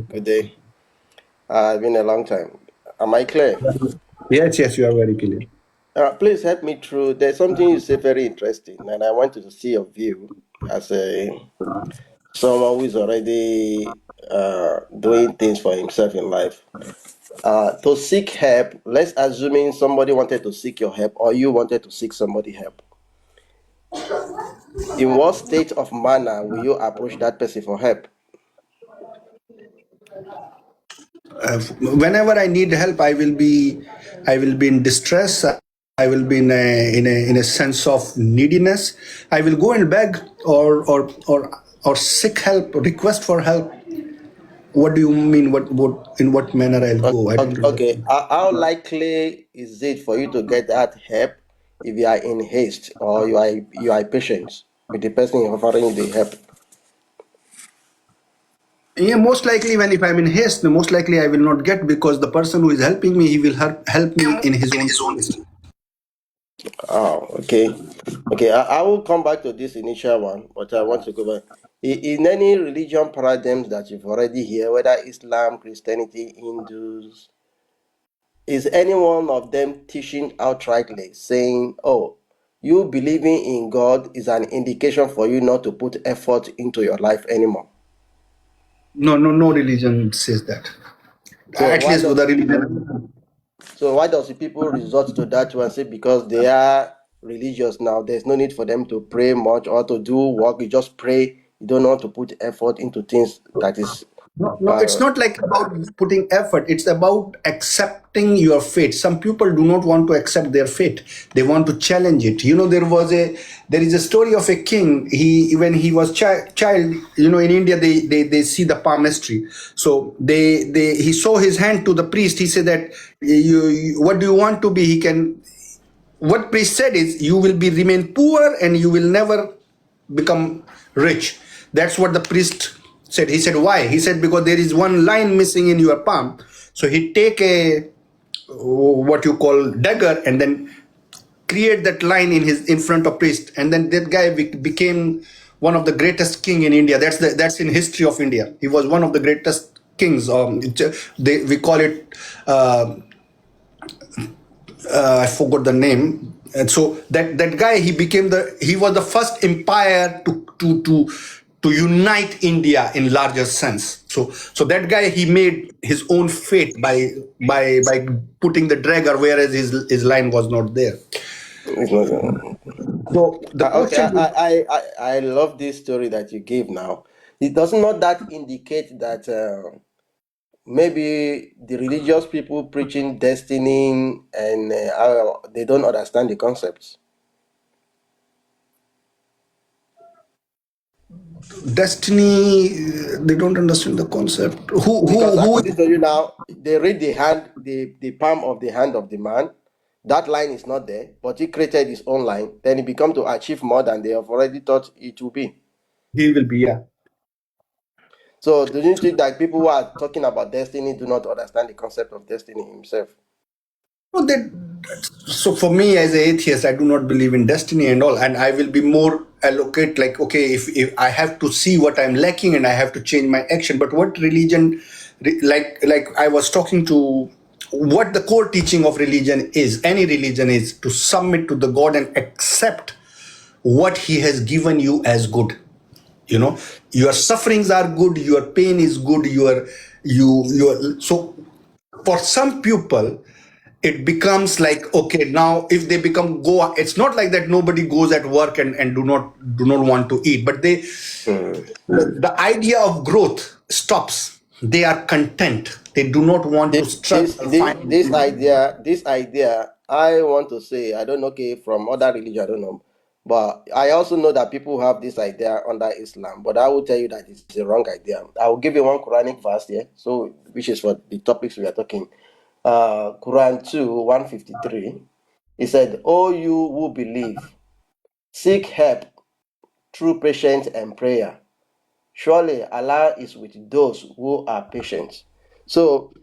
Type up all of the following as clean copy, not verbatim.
Good day. It's been a long time. Am I clear? Yes, yes, you are very clear. Please help me through. There's something you say very interesting, and I want to see your view as a someone who is already doing things for himself in life. To seek help, let's assuming somebody wanted to seek your help, or you wanted to seek somebody help. In what state of manner will you approach that person for help? Whenever I need help, I will be in distress. I will be in a sense of neediness. I will go and beg or seek help, request for help. What do you mean? What in what manner I'll go? I don't Okay. understand. How likely is it for you to get that help if you are in haste or you are patient with the person offering you the help? Yeah, most likely when if I'm in haste, most likely I will not get because the person who is helping me, he will help me in his own haste. Oh, okay. Okay, I will come back to this initial one, but I want to go back. In any religion paradigms that you've already heard, whether Islam, Christianity, Hindus, is any one of them teaching outrightly saying, oh, you believing in God is an indication for you not to put effort into your life anymore? No, no, no religion says that. So At why least with does the religion. the people resort to that one? Say because they are religious now, there's no need for them to pray much or to do work. You just pray. You don't want to put effort into things that is. No, no, it's Uh, not like about putting effort. It's about accepting your fate. Some people do not want to accept their fate. They want to challenge it. There is a story of a king. He when he was child. In India they see the palmistry. So he saw his hand to the priest. He said that what do you want to be? What priest said is you will be remain poor and you will never become rich. That's what the priest said. He said, why? He said, because there is one line missing in your palm. So he take a what you call dagger and then create that line in front of priest, and then that guy became one of the greatest king in India. That's in history of India. He was one of the greatest kings. We call it I forgot the name. And so that guy, he was the first empire to unite India in larger sense. So that guy, he made his own fate by putting the dragger, whereas his line was not there. it's not, So the okay, question. I love this story that you gave now. It does not that indicate that maybe the religious people preaching destiny and they don't understand the concepts. Destiny, they don't understand the concept. Because Who according to you now, they read the hand, the palm of the hand of the man. That line is not there, but he created his own line. Then he become to achieve more than they have already thought it will be. he will be? Yeah. So do you think that people who are talking about destiny do not understand the concept of destiny himself? No, so for me as an atheist, I do not believe in destiny and all, and I will be more allocate like, okay, if I have to see what I'm lacking and I have to change my action. But what religion, like I was talking to, what the core teaching of religion is, any religion is to submit to the God and accept what He has given you as good. Your sufferings are good, your pain is good, your so for some people it becomes like, okay, now if they become go, it's not like that nobody goes at work and do not want to eat, but Hmm. the idea of growth stops. They are content. They do not want to struggle, find. This idea, I want to say, I don't know, okay, from other religion, I don't know, but I also know that people have this idea under Islam. But I will tell you that it's a wrong idea. I will give you one Quranic verse here, so which is for the topics we are talking. Quran 2:153. He said, "O you who believe, seek help through patience and prayer. Surely Allah is with those who are patient." So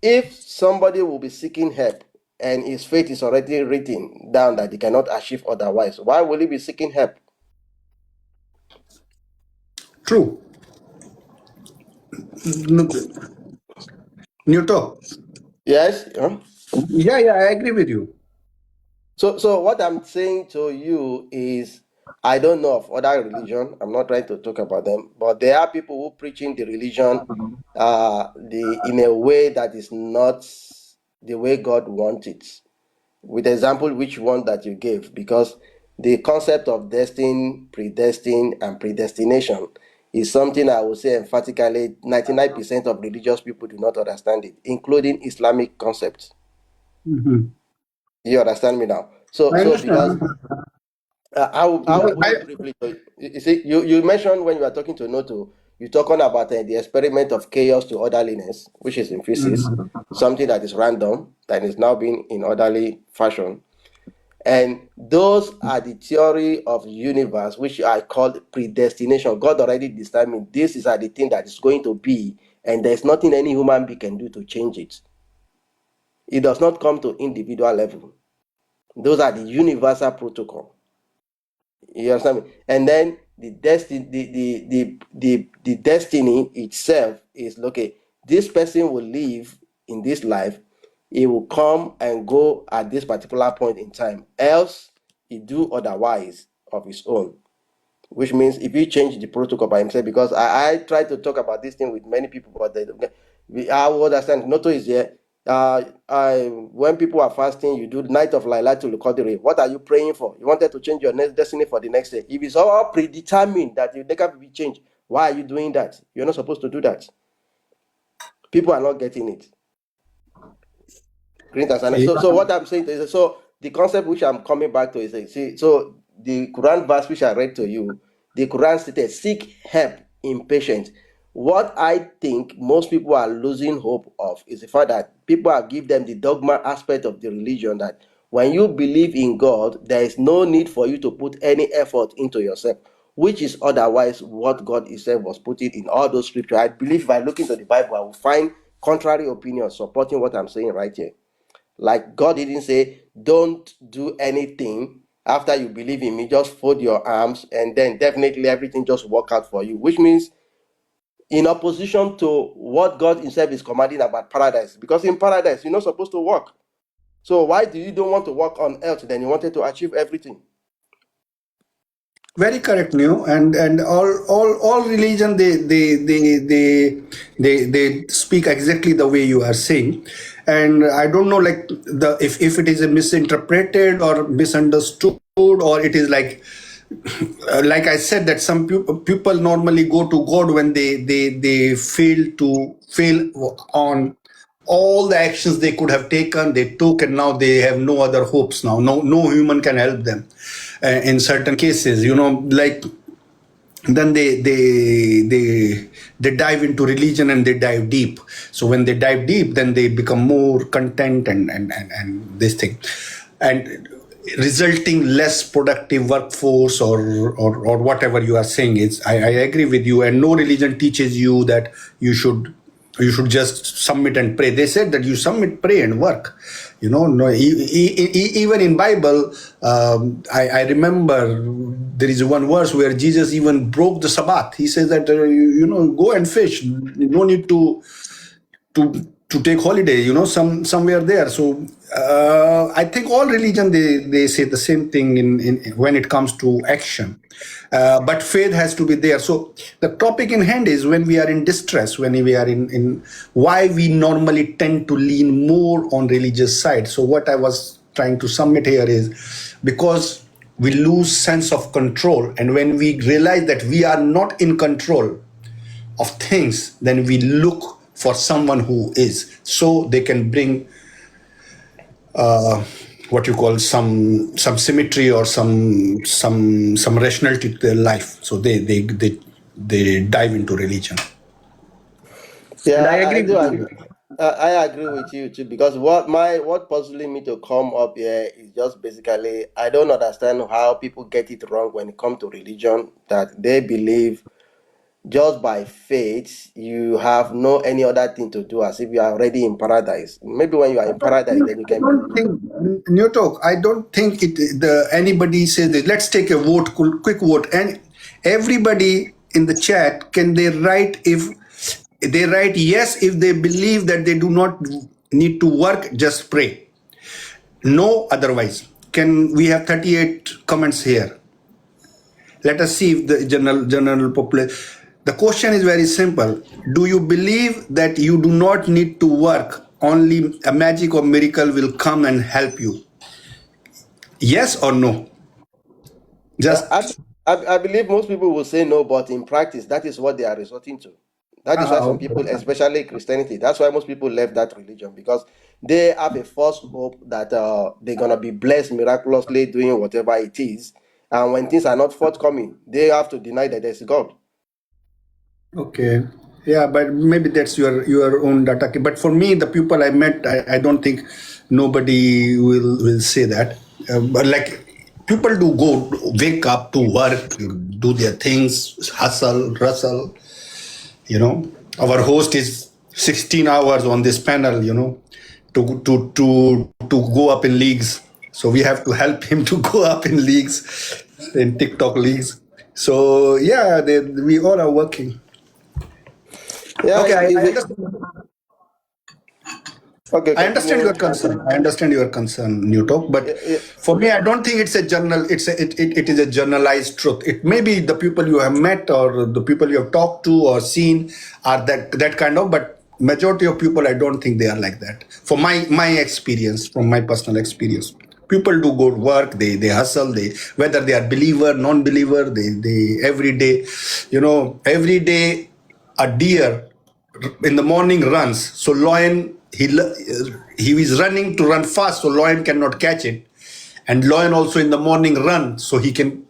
if somebody will be seeking help and his fate is already written down that he cannot achieve otherwise, why will he be seeking help? True. Neotok. Yes. Huh? Yeah, yeah, I agree with you. So what I'm saying to you is, I don't know of other religion. I'm not trying to talk about them, but there are people who preaching the religion, the in a way that is not the way God wants it. With example, which one that you gave, because the concept of destiny, predestined, and predestination is something I would say emphatically 99% of religious people do not understand it, including Islamic concepts. Mhm. You understand me now? So I so because understand. I will But put it briefly. So you see, you mentioned when you were talking to Noto, you're talking about the experiment of chaos to orderliness, which is in physics, something that is random, that is now being in orderly fashion. And those are the theory of universe, which I call predestination. God already determined this is the thing that is going to be, and there's nothing any human being can do to change it. It does not come to individual level. Those are the universal protocol. You understand me? And then the destiny itself is okay. This person will live in this life. He will come and go at this particular point in time. Else, he do otherwise of his own, which means if you change the protocol by himself, because I try to talk about this thing with many people, but I will understand. Noto is here. When people are fasting, you do the night of Lailatul Qadr. What are you praying for? You wanted to change your next destiny for the next day. If it's all predetermined that they can be changed, why are you doing that? You're not supposed to do that. People are not getting it. Great understanding. yeah. So what I'm saying is, so the concept which I'm coming back to is, see, so the Quran verse which I read to you, the Quran stated, seek help in patience. What I think most people are losing hope of is the fact that people have give them the dogma aspect of the religion, that when you believe in God, there is no need for you to put any effort into yourself, which is otherwise what God Himself was putting in all those scriptures. I believe by looking to the Bible, I will find contrary opinions supporting what I'm saying right here. Like God didn't say, don't do anything after you believe in me, just fold your arms and then definitely everything just work out for you. Which means in opposition to what God Himself is commanding about paradise. Because in paradise, you're not supposed to work. So why do you don't want to work on earth? Then you wanted to achieve everything. Very correct, New. And all religion, they speak exactly the way you are saying. And I don't know, like, the if it is a misinterpreted or misunderstood, or it is like I said, that some people normally go to God when they fail on all the actions they could have taken, they took, and now they have no other hopes. Now no human can help them in certain cases, like, then they dive into religion and they dive deep. So when they dive deep, then they become more content, and this thing, and resulting less productive workforce, or whatever you are saying. Is I agree with you, and no religion teaches you that you should just submit and pray. They said that you submit, pray, and work. No, even in Bible, I remember there is one verse where Jesus even broke the Sabbath. He says that go and fish. No need to take holiday, somewhere there. So I think all religion, they say the same thing in when it comes to action. But faith has to be there. So the topic in hand is, when we are in distress, when we are in why we normally tend to lean more on religious side. So what I was trying to submit here is, because we lose sense of control, and when we realize that we are not in control of things, then we look for someone who is, so they can bring what you call some symmetry, or some rationality to their life. So they dive into religion. And Yeah, I I agree do with agree. you. I agree with you too, because what puzzling me to come up here is just basically I don't understand how people get it wrong when it comes to religion, that they believe just by faith you have no any other thing to do, as if you are already in paradise. Maybe when you are in paradise, then you I can be. don't think, Newtok, I don't think anybody says this. Let's take a vote, quick vote, and everybody in the chat, can they write, if They write yes if they believe that they do not need to work, just pray. No otherwise. Can we have 38 comments here? Let us see if the general population. The question is very simple. Do you believe that you do not need to work? Only a magic or miracle will come and help you. Yes or no? Uh, I, Just I believe most people will say no, but in practice, that is what they are resorting to. That is why some okay. people, especially Christianity, that's why most people left that religion because they have a false hope that they're gonna be blessed miraculously doing whatever it is, and when things are not forthcoming, they have to deny that there's God. Okay. Yeah, but maybe that's your own data. But for me, the people I met, I don't think nobody will say that. But like people do go wake up to work, do their things, hustle, rustle. You know, our host is 16 hours on this panel. You know, to go up in leagues. So we have to help him to go up in leagues, in TikTok leagues. So yeah, we all are working. Yeah, Okay, I is it understand. okay? I understand your Continue. concern. I understand your concern, Newtok. But Yeah, for me, I don't think it's a general. It is a generalized truth. It may be the people you have met or the people you have talked to or seen are that kind of. But majority of people, I don't think they are like that. For my experience, from my personal experience, people do go to work. They hustle. They whether they are believer, non-believer. They every day, every day a deer in the morning runs. So lion he is running to run fast, so lion cannot catch it. And lion also in the morning run, so he can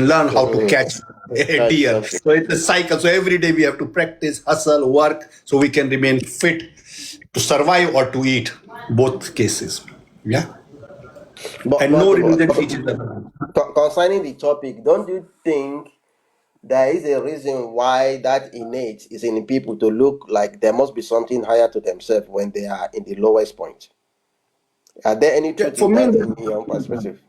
learn how to mhm. catch a Catch, deer. okay. So it's a cycle. So every day we have to practice, hustle, work, so we can remain fit to survive or to eat. Both cases. Yeah. But And no but, religion but teaches that. concerning the topic, don't you think there is a reason why that innate is in people to look like there must be something higher to themselves when they are in the lowest point? Are there any Yeah, truth for in me, that in your perspective?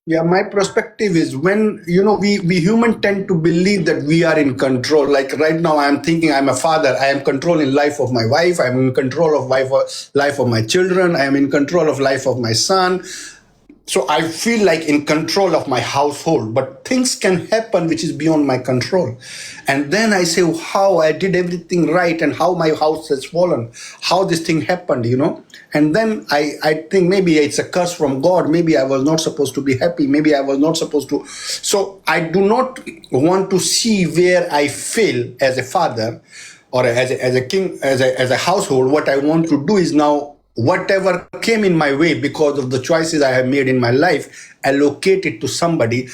yeah, my perspective is when we human tend to believe that we are in control. Like right now, I am thinking I'm a father. I am controlling life of my wife. I'm in control of life of my children. I am in control of life of my son. So I feel like in control of my household, but things can happen which is beyond my control. And then I say how I did everything right and how my house has fallen, how this thing happened. And then I think maybe it's a curse from God. Maybe I was not supposed to be happy. Maybe I was not supposed to. So I do not want to see where I fail as a father or as a king, as a household. What I want to do is now whatever came in my way because of the choices I have made in my life, allocate it to somebody,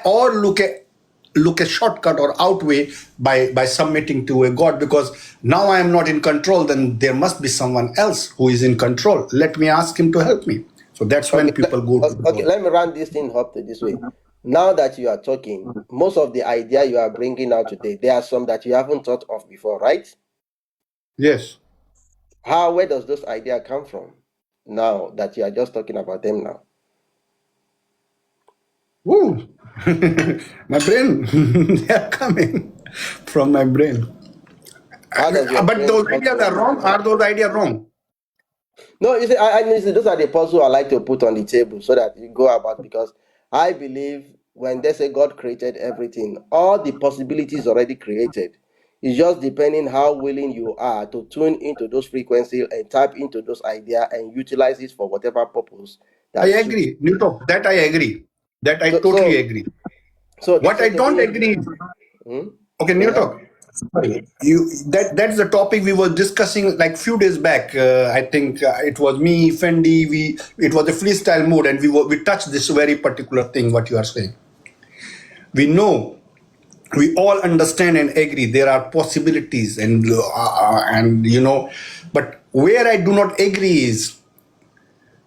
or look a shortcut or outweigh by submitting to a God, because now I am not in control. Then there must be someone else who is in control. Let me ask him to help me. So that's when Okay, people go to okay. God. Let me run this thing up to this way. Now that you are talking, most of the idea you are bringing out today, there are some that you haven't thought of before, right? Yes. How where does those idea come from? Now that you are just talking about them now, Woo. My brain. They are coming from my brain. how does your But brain those come ideas to? are wrong. Are those ideas wrong? No, you see, I see, those are the puzzle I like to put on the table so that you go about because I believe when they say God created everything, all the possibilities already created. It's just depending how willing you are to tune into those frequencies and tap into those ideas and utilize it for whatever purpose I that suits. agree, Newton. That I agree. That I So, totally so, agree. they What say I to don't me, agree, hmm? okay, Go ahead. Newton. Sorry, that's the topic we were discussing like few days back. I think it was me, Fendi. It was a freestyle mood, and we touched this very particular thing. What you are saying, we know, we all understand and agree there are possibilities, and but where I do not agree is,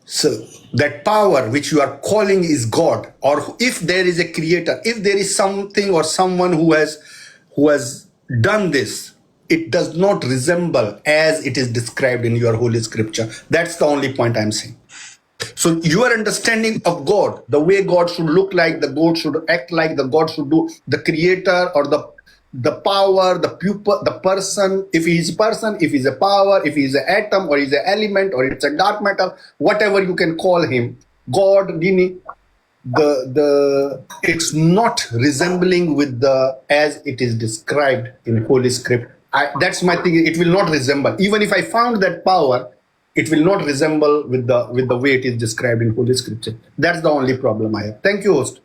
so that power which you are calling is God, or if there is a creator, if there is something or someone who has done this, it does not resemble as it is described in your holy scripture. That's the only point I'm saying. So your understanding of God, the way God should look like, the God should act like, the God should do, the creator or the power, the pupil, the person, if he is a person, if he's a power, if he's an atom or he's an element or it's a dark matter, whatever you can call him, God, Gini, the it's not resembling with the as it is described in Holy Script. That's my thing. It will not resemble. Even if I found that power, it will not resemble with the way it is described in Holy Scripture. That's the only problem I have. Thank you, host.